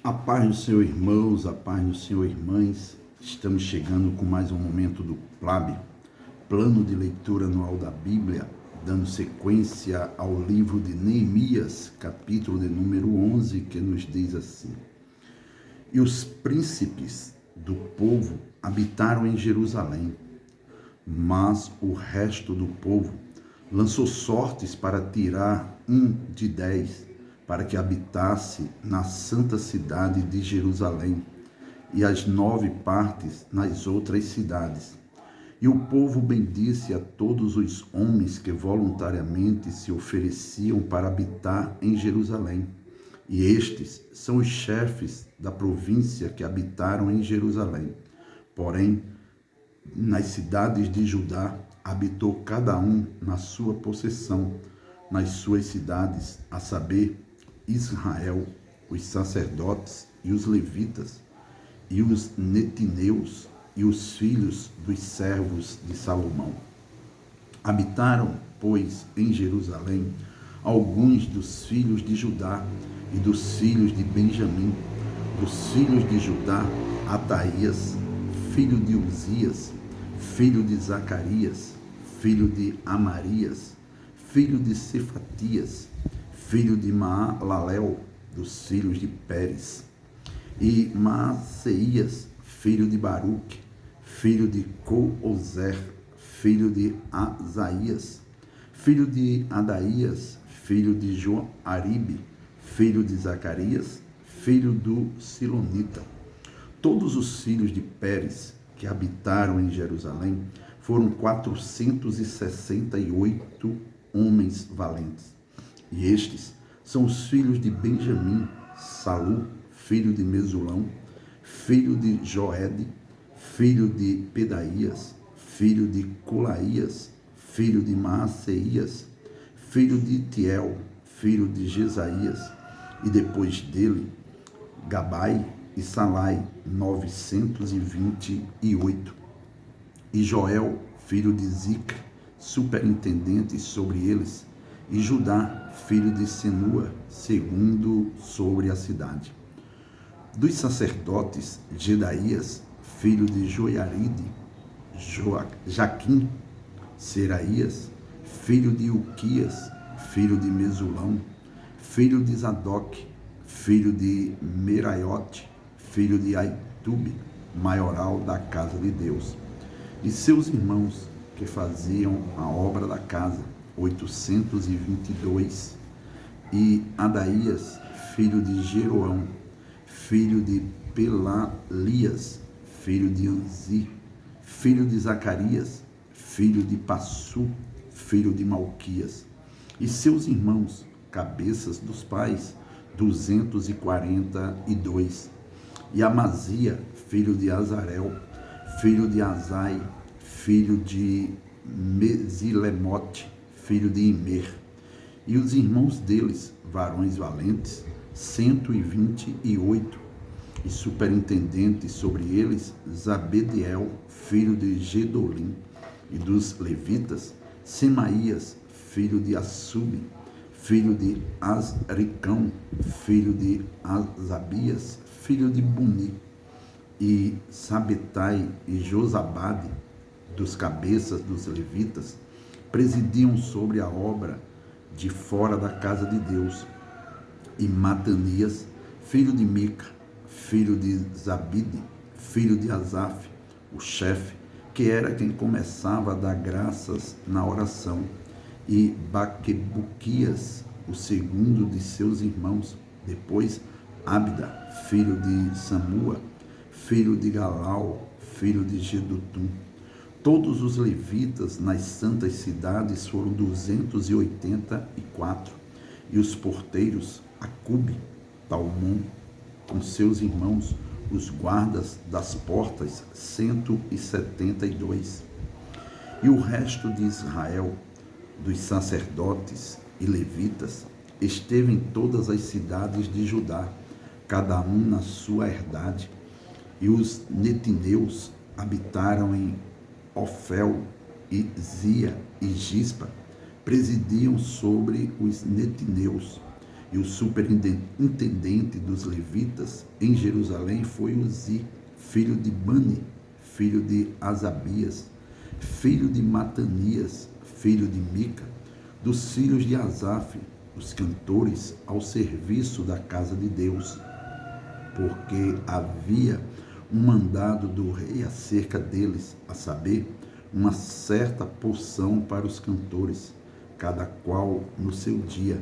A paz do Senhor, irmãos, a paz do Senhor, irmãs. Estamos chegando com mais um momento do PLAB, Plano de Leitura Anual da Bíblia, dando sequência ao livro de Neemias, capítulo de número 11, que nos diz assim: E os príncipes do povo habitaram em Jerusalém, mas o resto do povo lançou sortes para tirar um de 10, para que habitasse na santa cidade de Jerusalém, e as 9 partes nas outras cidades. E o povo bendisse a todos os homens que voluntariamente se ofereciam para habitar em Jerusalém. E estes são os chefes da província que habitaram em Jerusalém. Porém, nas cidades de Judá, habitou cada um na sua possessão, nas suas cidades, a saber, Israel, os sacerdotes e os levitas, e os netineus e os filhos dos servos de Salomão. Habitaram, pois, em Jerusalém alguns dos filhos de Judá e dos filhos de Benjamim, dos filhos de Judá, Ataías, filho de Uzias, filho de Zacarias, filho de Amarias, filho de Cefatias, filho de Maalalel, dos filhos de Pérez, e Maaseias, filho de Baruque, filho de Coozer, filho de Asaías, filho de Adaías, filho de Joaribe, filho de Zacarias, filho do Silonita. Todos os filhos de Pérez que habitaram em Jerusalém foram 468 homens valentes. E estes são os filhos de Benjamim: Salu, filho de Mesulão, filho de Joede, filho de Pedaías, filho de Colaías, filho de Maaseias, filho de Tiel, filho de Jesaías, e depois dele, Gabai e Salai, 928. E Joel, filho de Zicra, superintendente sobre eles, e Judá, filho de Senua, segundo sobre a cidade. Dos sacerdotes, Jedaías, filho de Joiaride, Jaquim, Seraías, filho de Uquias, filho de Mesulão, filho de Zadok, filho de Meraiote, filho de Aitube, maioral da casa de Deus, e seus irmãos que faziam a obra da casa, 822, e Adaías, filho de Jeroão, filho de Pelalias, filho de Anzi, filho de Zacarias, filho de Passu, filho de Malquias, e seus irmãos, cabeças dos pais, 242, e Amazia, filho de Azarel, filho de Azai, filho de Mesilemote, filho de Imer, e os irmãos deles, varões valentes, 128, e superintendente sobre eles, Zabediel, filho de Gedolim, e dos levitas, Semaías, filho de Assube, filho de Azricão, filho de Azabias, filho de Buni, e Sabetai e Josabade, dos cabeças dos levitas, presidiam sobre a obra de fora da casa de Deus, e Matanias, filho de Mica, filho de Zabide, filho de Asaf, o chefe, que era quem começava a dar graças na oração, e Baquebuquias, o segundo de seus irmãos, depois Abda, filho de Samua, filho de Galau, filho de Gedutum. Todos os levitas nas santas cidades foram 284, e os porteiros, Acube, Talmon, com seus irmãos, os guardas das portas, 172. E o resto de Israel, dos sacerdotes e levitas, esteve em todas as cidades de Judá, cada um na sua herdade, e os netineus habitaram em Ofel e Zia e Gispa, presidiam sobre os netineus, E o superintendente dos levitas em Jerusalém foi Uzi, filho de Bani, filho de Asabias, filho de Matanias, filho de Mica, dos filhos de Asaf, os cantores ao serviço da casa de Deus, porque havia um mandado do rei acerca deles, a saber, uma certa porção para os cantores, cada qual no seu dia.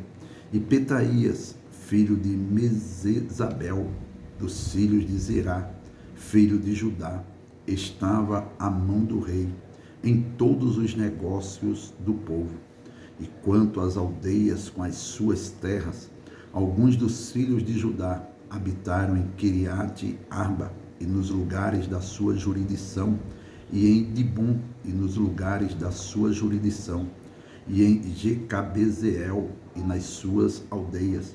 E Petaías, filho de Mesezabel, dos filhos de Zerá, filho de Judá, estava à mão do rei em todos os negócios do povo. E quanto às aldeias com as suas terras, alguns dos filhos de Judá habitaram em Kiriate Arba e nos lugares da sua jurisdição, e em Dibom e nos lugares da sua jurisdição, e em Jecabezeel e nas suas aldeias,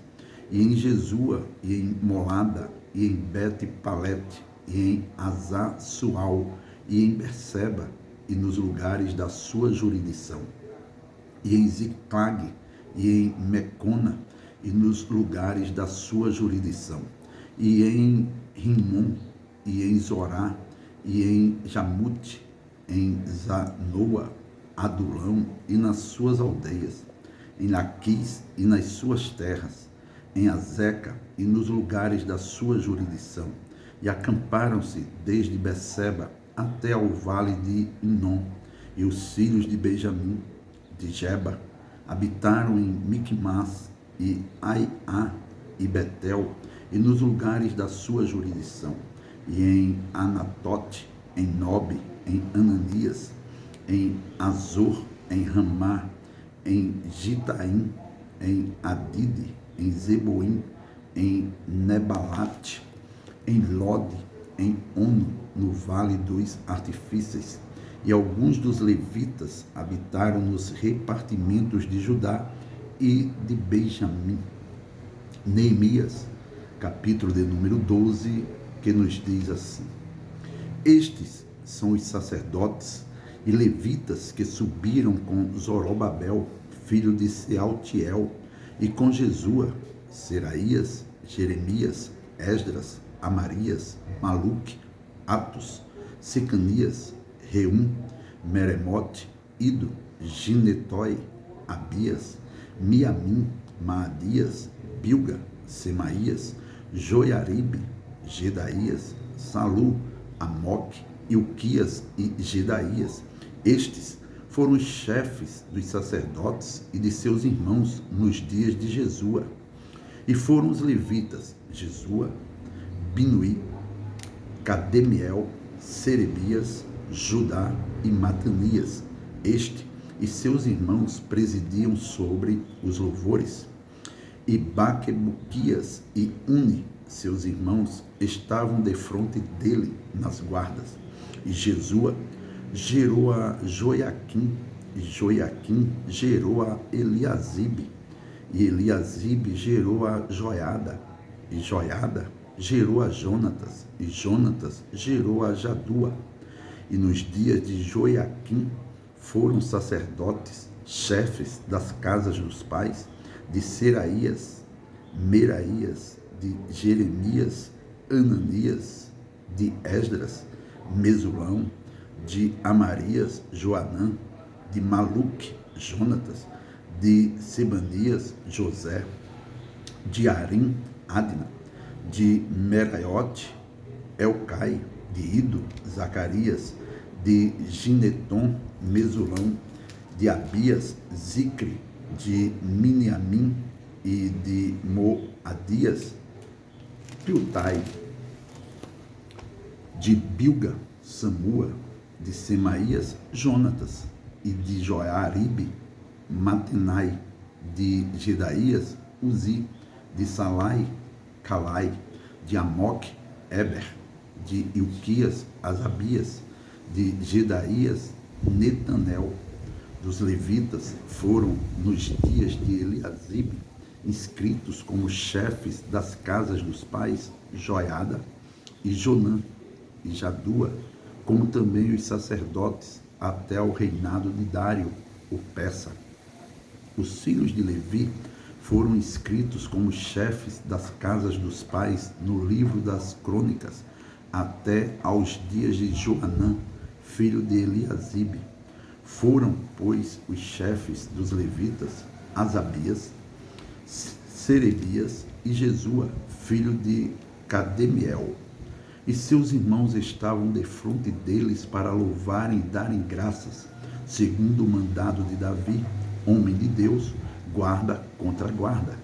e em Jesua, e em Molada, e em Bet-Palete, e em Azar-Sual, e em Berseba, e nos lugares da sua jurisdição, e em Ziclag, e em Mecona, e nos lugares da sua jurisdição, e em Rimon, e em Zorá, e em Jamute, em Zanoa, Adulão e nas suas aldeias, em Laquis e nas suas terras, em Azeca e nos lugares da sua jurisdição, e acamparam-se desde Beceba até ao vale de Inom, e os filhos de Benjamim, de Geba, habitaram em Micmas e Aiá e Betel, e nos lugares da sua jurisdição, e em Anatote, em Nobe, em Ananias, em Azor, em Ramá, em Gitaim, em Adide, em Zeboim, em Nebalate, em Lode, em Ono, no vale dos artifícios. E alguns dos levitas habitaram nos repartimentos de Judá e de Benjamim. Neemias, capítulo de número 12, que nos diz assim: Estes são os sacerdotes e levitas que subiram com Zorobabel, filho de Sealtiel, e com Jesua, Seraías, Jeremias, Esdras, Amarias, Maluque, Atos, Secanias, Reum, Meremote, Ido, Ginetói, Abias, Miamim, Maadias, Bilga, Semaías, Joiaribe, Gedaías, Salu, Amoque, Ilquias e Gedaías. Estes foram os chefes dos sacerdotes e de seus irmãos nos dias de Jesua. E foram os levitas Jesua, Binuí, Cademiel, Serebias, Judá e Matanias. Este e seus irmãos presidiam sobre os louvores. E Baquebuquias e Uni, seus irmãos, estavam defronte dele nas guardas. E Jesua gerou a Joiaquim, e Joiaquim gerou a Eliasibe, e Eliasibe gerou a Joiada, e Joiada gerou a Jonatas, e Jonatas gerou a Jadua. E nos dias de Joiaquim foram sacerdotes, chefes das casas dos pais, de Seraías, Meraías, de Jeremias, Ananias, de Esdras, Mesulão, de Amarias, Joanã, de Maluque, Jonatas, de Sebanias, José, de Arim, Adna, de Meraiote, Elcai, de Ido, Zacarias, de Gineton, Mesulão, de Abias, Zicre, de Miniamim e de Moadias, Piltai, de Bilga, Samua, de Semaías, Jonatas, e de Joiaribe, Matenai, de Gedaías, Uzi, de Salai, Calai, de Amoque, Eber, de Ilquias, Asabias, de Gedaías, Netanel. Dos levitas foram, nos dias de Eliasibe, inscritos como chefes das casas dos pais, Joiada e Jonã e Jadua, como também os sacerdotes, até o reinado de Dário, o persa. Os filhos de Levi foram inscritos como chefes das casas dos pais no livro das crônicas, até aos dias de Joanã, filho de Eliasibe. Foram, pois, os chefes dos levitas, Asabias, Serebias e Jesua, filho de Cademiel. E seus irmãos estavam defronte deles para louvarem e darem graças, segundo o mandado de Davi, homem de Deus, guarda contra guarda.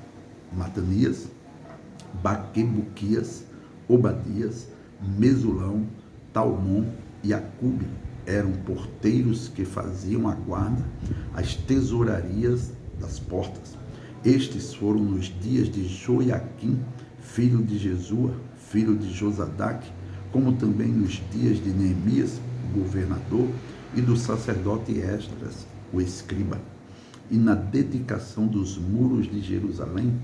Matanias, Baquebuquias, Obadias, Mesulão, Talmon e Acube eram porteiros que faziam a guarda, as tesourarias das portas. Estes foram nos dias de Joiaquim, filho de Jesua, filho de Josadaque, como também nos dias de Neemias, governador, e do sacerdote Esdras, o escriba. E na dedicação dos muros de Jerusalém,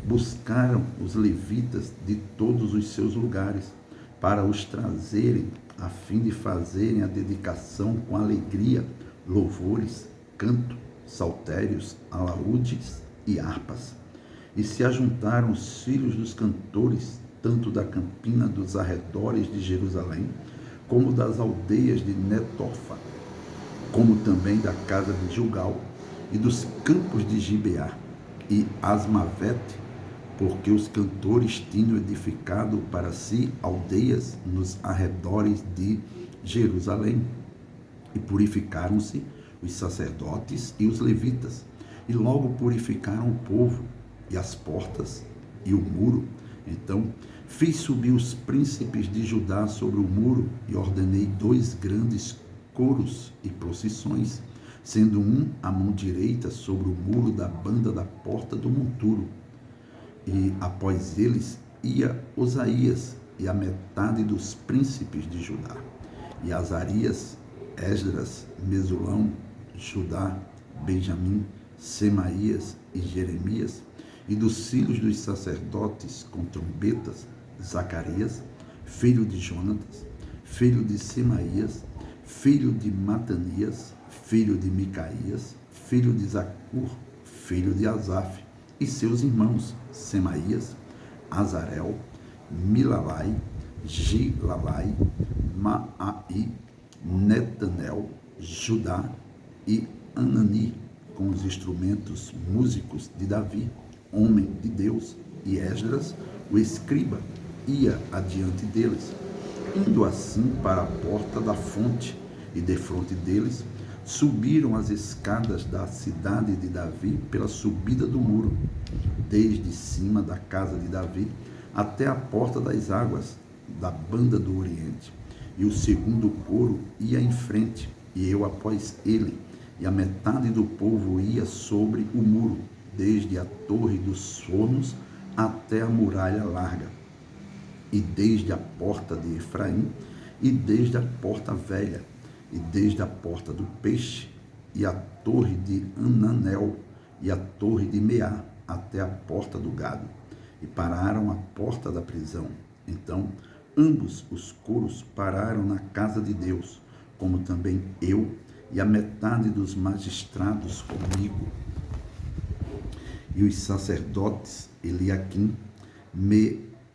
buscaram os levitas de todos os seus lugares, para os trazerem, a fim de fazerem a dedicação com alegria, louvores, canto, saltérios, alaúdes e harpas. E se ajuntaram os filhos dos cantores, tanto da campina dos arredores de Jerusalém, como das aldeias de Netofa, como também da casa de Gilgal, e dos campos de Gibeá e Asmavete, porque os cantores tinham edificado para si aldeias nos arredores de Jerusalém. E purificaram-se os sacerdotes e os levitas, e logo purificaram o povo, e as portas, e o muro. Então fiz subir os príncipes de Judá sobre o muro, e ordenei 2 grandes coros e procissões, sendo um à mão direita sobre o muro da banda da porta do monturo. E após eles ia Osaías e a metade dos príncipes de Judá, e Azarias, Esdras, Mesulão, Judá, Benjamim, Semaías e Jeremias, e dos filhos dos sacerdotes com trombetas, Zacarias, filho de Jonatas, filho de Semaías, filho de Matanias, filho de Micaías, filho de Zacur, filho de Asaf, e seus irmãos, Semaías, Azarel, Milalai, Gilalai, Maai, Netanel, Judá e Anani, com os instrumentos músicos de Davi, homem de Deus, e Esdras, o escriba, ia adiante deles, indo assim para a porta da fonte, e defronte deles subiram as escadas da cidade de Davi pela subida do muro, desde cima da casa de Davi até a porta das águas da banda do Oriente. E o segundo coro ia em frente, e eu após ele, e a metade do povo ia sobre o muro, desde a torre dos fornos até a muralha larga, e desde a porta de Efraim, e desde a porta velha, e desde a porta do peixe, e a torre de Ananel, e a torre de Meá, até a porta do gado, e pararam à porta da prisão. Então, ambos os coros pararam na casa de Deus, como também eu e a metade dos magistrados comigo. E os sacerdotes Eliaquim,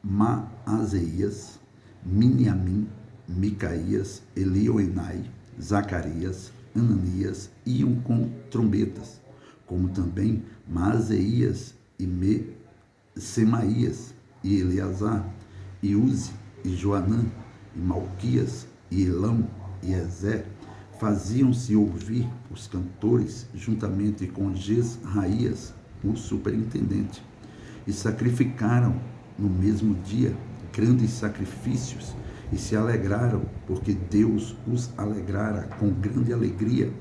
Maazeias, Miniamim, Micaías, Elioenai, Zacarias, Ananias iam com trombetas, como também Maazeias e Semaías, e Eleazar, e Uzi, e Joanã, e Malquias, e Elão, e Ezé, faziam-se ouvir os cantores, juntamente com Jesraías, o superintendente, e sacrificaram no mesmo dia grandes sacrifícios, e se alegraram, porque Deus os alegrara com grande alegria,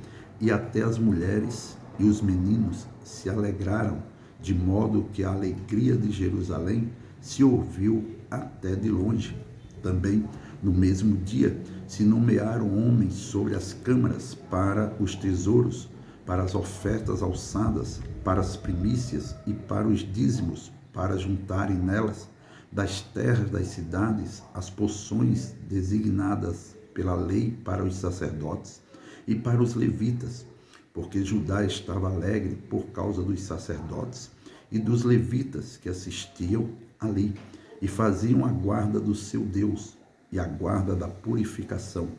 e até as mulheres e os meninos se alegraram, de modo que a alegria de Jerusalém se ouviu até de longe. Também, no mesmo dia, se nomearam homens sobre as câmaras para os tesouros, para as ofertas alçadas, para as primícias e para os dízimos, para juntarem nelas das terras das cidades as porções designadas pela lei para os sacerdotes e para os levitas, porque Judá estava alegre por causa dos sacerdotes, e dos levitas que assistiam ali e faziam a guarda do seu Deus e a guarda da purificação,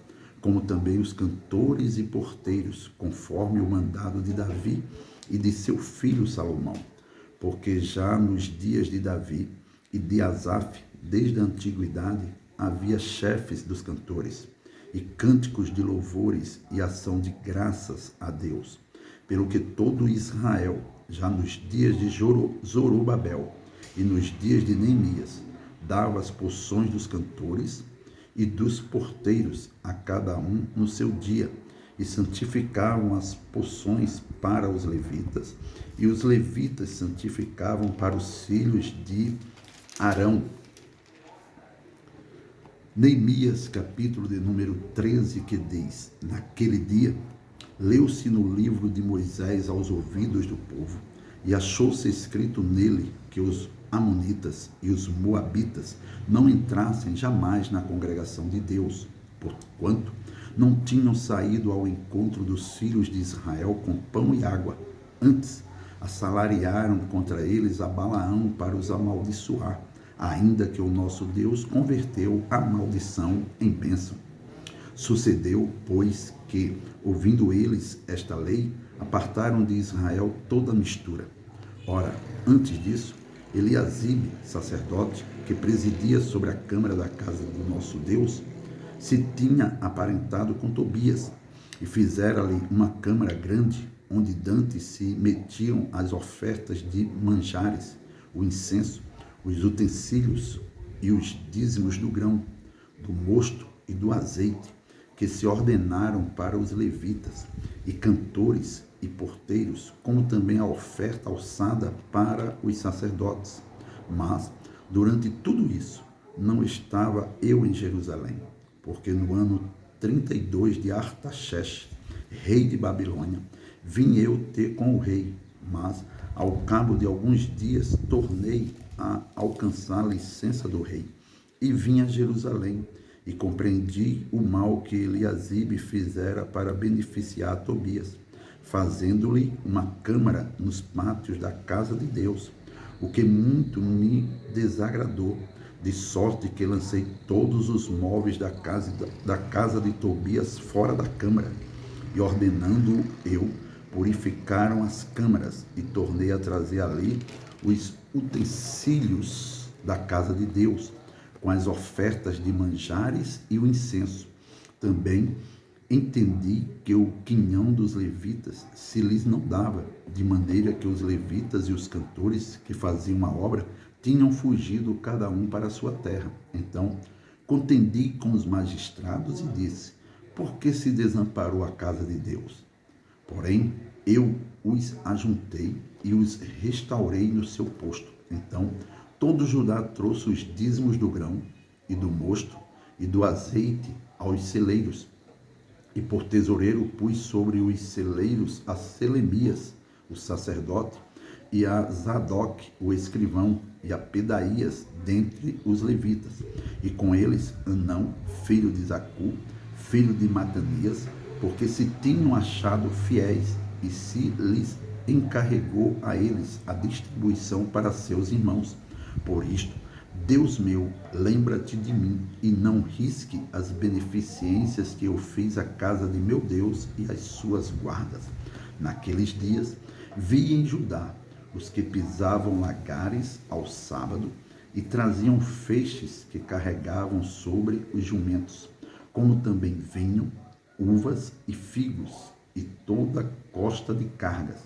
como também os cantores e porteiros, conforme o mandado de Davi e de seu filho Salomão. Porque já nos dias de Davi e de Asaf, desde a antiguidade, havia chefes dos cantores, e cânticos de louvores e ação de graças a Deus, pelo que todo Israel, já nos dias de Zorobabel e nos dias de Neemias, dava as porções dos cantores e dos porteiros a cada um no seu dia, e santificavam as porções para os levitas, e os levitas santificavam para os filhos de Arão. Neemias, capítulo de número 13, que diz: naquele dia, leu-se no livro de Moisés aos ouvidos do povo, e achou-se escrito nele que os amonitas e os moabitas não entrassem jamais na congregação de Deus, porquanto não tinham saído ao encontro dos filhos de Israel com pão e água. Antes, assalariaram contra eles a Balaão para os amaldiçoar, ainda que o nosso Deus converteu a maldição em bênção. Sucedeu, pois, que, ouvindo eles esta lei, apartaram de Israel toda a mistura. Ora, antes disso, Eliasibe, sacerdote, que presidia sobre a câmara da casa do nosso Deus, se tinha aparentado com Tobias, e fizera ali uma câmara grande, onde dantes se metiam as ofertas de manjares, o incenso, os utensílios e os dízimos do grão, do mosto e do azeite, que se ordenaram para os levitas, e cantores e porteiros, como também a oferta alçada para os sacerdotes. Mas, durante tudo isso, não estava eu em Jerusalém, porque no ano 32 de Artaxerxes, rei de Babilônia, vim eu ter com o rei, mas, ao cabo de alguns dias, tornei a alcançar a licença do rei, e vim a Jerusalém, e compreendi o mal que Eliasibe fizera para beneficiar Tobias, fazendo-lhe uma câmara nos pátios da casa de Deus, o que muito me desagradou, de sorte que lancei todos os móveis da casa de Tobias fora da câmara, e ordenando eu, purificaram as câmaras, e tornei a trazer ali os utensílios da casa de Deus, com as ofertas de manjares e o incenso. Também entendi que o quinhão dos levitas se lhes não dava, de maneira que os levitas e os cantores que faziam a obra tinham fugido cada um para a sua terra. Então contendi com os magistrados e disse: por que se desamparou a casa de Deus? Porém eu os ajuntei e os restaurei no seu posto. Então todo Judá trouxe os dízimos do grão e do mosto e do azeite aos celeiros. E por tesoureiro pus sobre os celeiros a Selemias, o sacerdote, e a Zadok, o escrivão, e a Pedaías, dentre os levitas. E com eles Anão, filho de Zacu, filho de Matanias, porque se tinham achado fiéis, e se lhes encarregou a eles a distribuição para seus irmãos. Por isto, Deus meu, lembra-te de mim, e não risque as beneficências que eu fiz à casa de meu Deus e às suas guardas. Naqueles dias, vi em Judá os que pisavam lagares ao sábado e traziam feixes que carregavam sobre os jumentos, como também vinho, uvas e figos, e toda costa de cargas,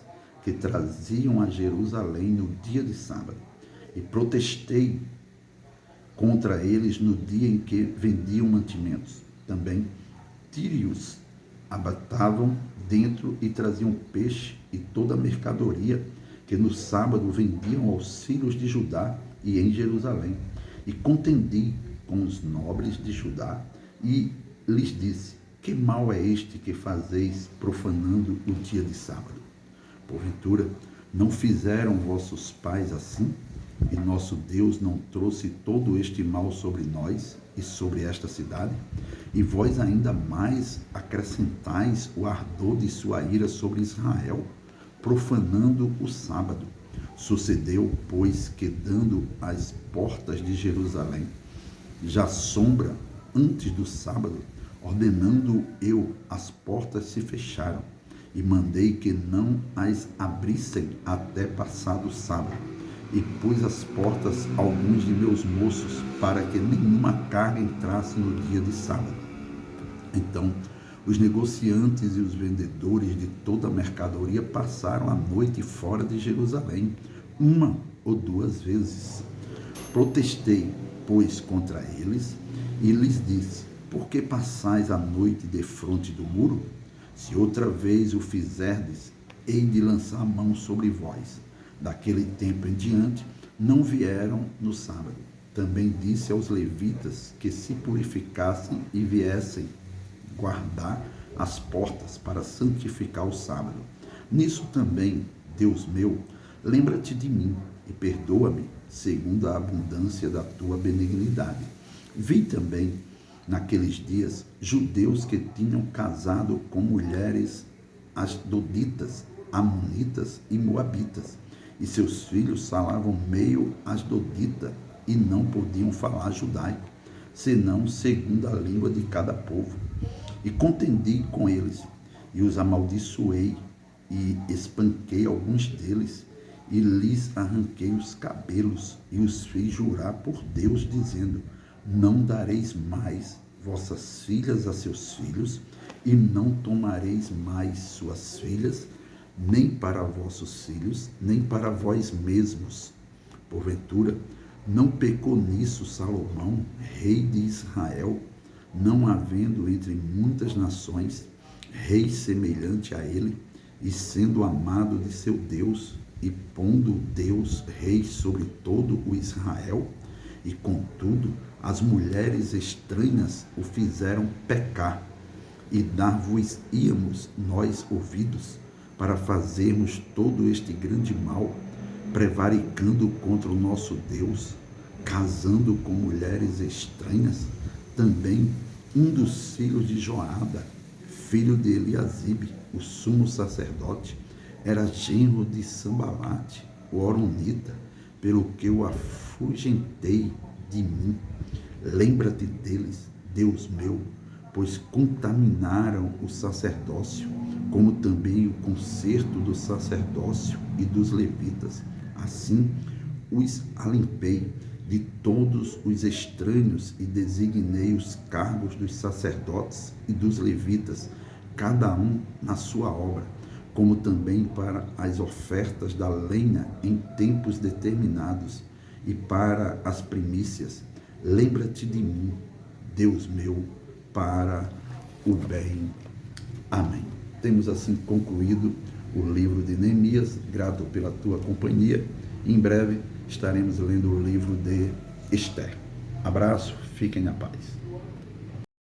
que traziam a Jerusalém no dia de sábado. E protestei contra eles no dia em que vendiam mantimentos. Também tírios abatavam dentro e traziam peixe e toda a mercadoria que no sábado vendiam aos filhos de Judá e em Jerusalém. E contendi com os nobres de Judá e lhes disse: que mal é este que fazeis profanando o dia de sábado? Porventura, não fizeram vossos pais assim? E nosso Deus não trouxe todo este mal sobre nós e sobre esta cidade? E vós ainda mais acrescentais o ardor de sua ira sobre Israel, profanando o sábado. Sucedeu, pois, que dando as portas de Jerusalém, já sombra antes do sábado, ordenando eu, as portas se fecharam, e mandei que não as abrissem até passado o sábado, e pus as portas a alguns de meus moços, para que nenhuma carga entrasse no dia de sábado. Então, os negociantes e os vendedores de toda a mercadoria passaram a noite fora de Jerusalém, uma ou duas vezes. Protestei, pois, contra eles, e lhes disse: por que passais a noite defronte do muro? Se outra vez o fizerdes, hei de lançar a mão sobre vós. Daquele tempo em diante, não vieram no sábado. Também disse aos levitas que se purificassem e viessem guardar as portas para santificar o sábado. Nisso também, Deus meu, lembra-te de mim e perdoa-me, segundo a abundância da tua benignidade. Vi também, naqueles dias, judeus que tinham casado com mulheres asdoditas, amonitas e moabitas, e seus filhos falavam meio asdodita e não podiam falar judaico, senão segundo a língua de cada povo. E contendi com eles, e os amaldiçoei, e espanquei alguns deles, e lhes arranquei os cabelos, e os fiz jurar por Deus, dizendo: não dareis mais vossas filhas a seus filhos, e não tomareis mais suas filhas, nem para vossos filhos, nem para vós mesmos. Porventura, não pecou nisso Salomão, rei de Israel, não havendo entre muitas nações rei semelhante a ele, e sendo amado de seu Deus, e pondo Deus rei sobre todo o Israel? E contudo, as mulheres estranhas o fizeram pecar, e dar-vos-íamos nós ouvidos, para fazermos todo este grande mal, prevaricando contra o nosso Deus, casando com mulheres estranhas? Também um dos filhos de Joada, filho de Eliasibe, o sumo sacerdote, era genro de Sambalate, o horonita, pelo que o afugentei de mim. Lembra-te deles, Deus meu, pois contaminaram o sacerdócio, como também o concerto do sacerdócio e dos levitas. Assim os alimpei de todos os estranhos e designei os cargos dos sacerdotes e dos levitas, cada um na sua obra, como também para as ofertas da lenha em tempos determinados e para as primícias. Lembra-te de mim, Deus meu, para o bem. Amém. Temos assim concluído o livro de Neemias, grato pela tua companhia. Em breve estaremos lendo o livro de Esther. Abraço, fiquem na paz.